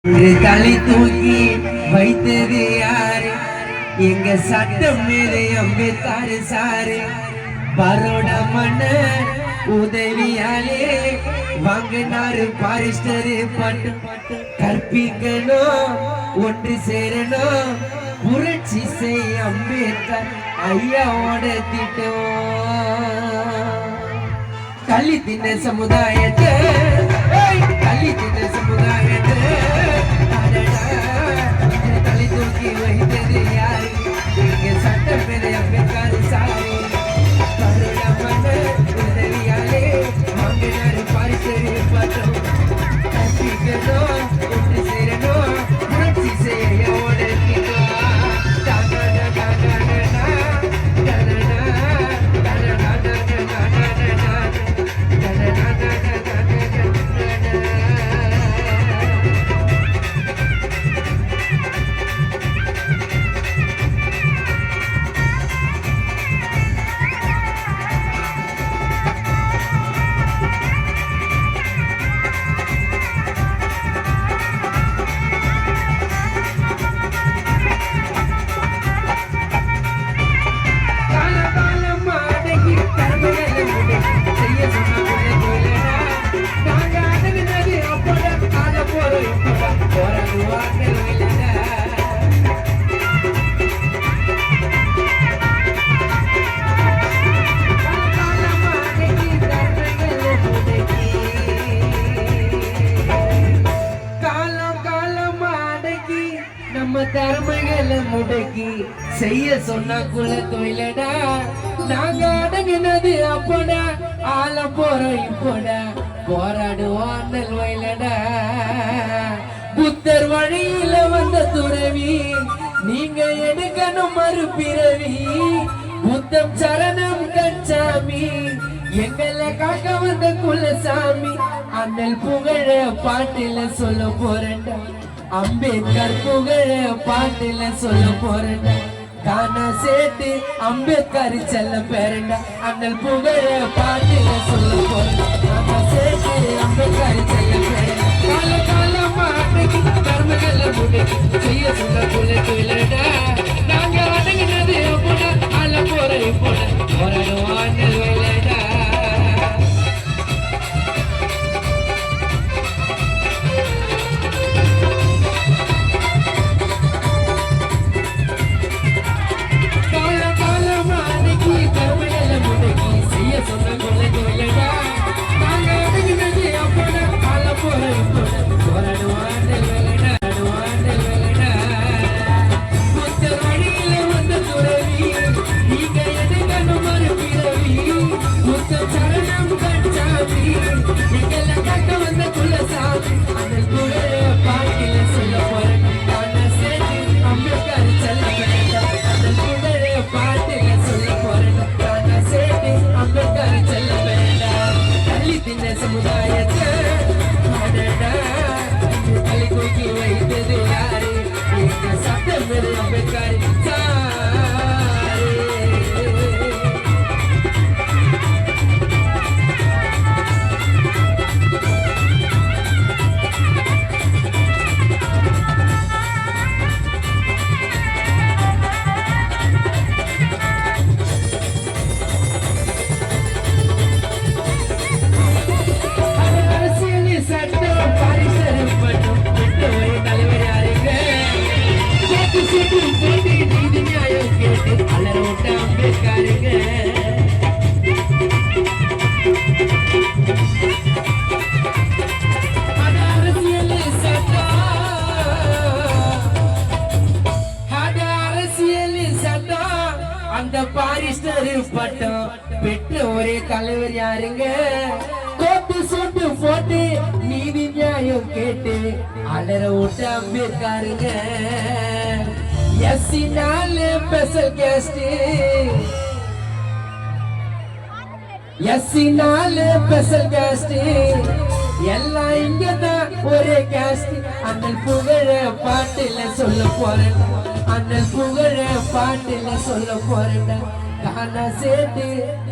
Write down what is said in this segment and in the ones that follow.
தலை தூக்கி வைத்தது யாரு? எங்க சட்டம் மேலே அம்பேத்கர் சாரு. பரோட மன்னர் உதவியாலே வாங்கினாரு பாரிஸ்டரு பட்டம். கற்பிக்கணும், ஒன்று சேரணும், புரட்சி செய்ய அம்பேத்கர் ஐயாவோட திட்டம். தள்ளி தின்ன சமுதாயத்தை, தள்ளி தின்ன சமுதாயத்தை தலை தூக்கி வைத்தது யாரு? இங்க சட்டம் மேலே அம்பேத்கர் சாரு. பரோட மன்னர் உதவியாலே வாங்கினாரு பாரிஸ்டரு பட்டம். கற்பிக்கணும், ஒன்று சேரணும், புரட்சி செய்ய ஐயாவோட திட்டம். தர்மங்களை முடக்கி செய்ய சொன்ன குல தொழிலடா. நாங்க அடங்கினது அப்படா, ஆள போறோம் இப்படா, போராடுவோம் வயலடா. புத்தர் வழியில வந்த துறவி, நீங்க எடுக்கணும் மறுபிறவி. புத்தம் சரணம் கச்சாமி, எங்களை காக்க வந்த குலசாமி. அண்ணல் புகழ பாட்டில சொல்ல போறேன்டா, அம்பேத்கர் புகழ பாட்டில சொல்ல போறேன்டா. கானா சேட்டு அம்பேத்கர் செல்ல பேரண்டா, அண்ணல் புகழ பாட்டில சொல்ல போறேன். கானா சேட்டு அம்பேத்கர் செல்ல பேரண்டா. கால காலமா அன்னைக்கு கர்மங்களை முடக்கி செய்ய சொன்ன குல தொழிலடா. நாங்க அடங்கினது போட, ஆள போற போட, போராடுவோம் அண்ணல் வயலடா. அந்த பாரிஸ்டர் பட்டம் பெற்ற ஒரே தலைவர் யாருங்க? கோட்டு சூட்டு போட்டு நீதி நியாயம் கேட்டு அலற விட்டு அம்பேத்கருங்க. SC 4 special caste, SC 4 special caste, எல்லாம் இங்கதான் ஒரே கேஸ்ட். அண்ணல் புகழ பாட்டுல சொல்ல போறேன், அண்ணல் புகழ பாட்டுல சொல்ல போறேன். கானா சேட்டு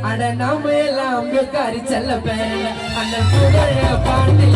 அட நாம எல்லாம் அம்பேத்கர் செல்ல பேர, அண்ணல் புகழ பாட்டுல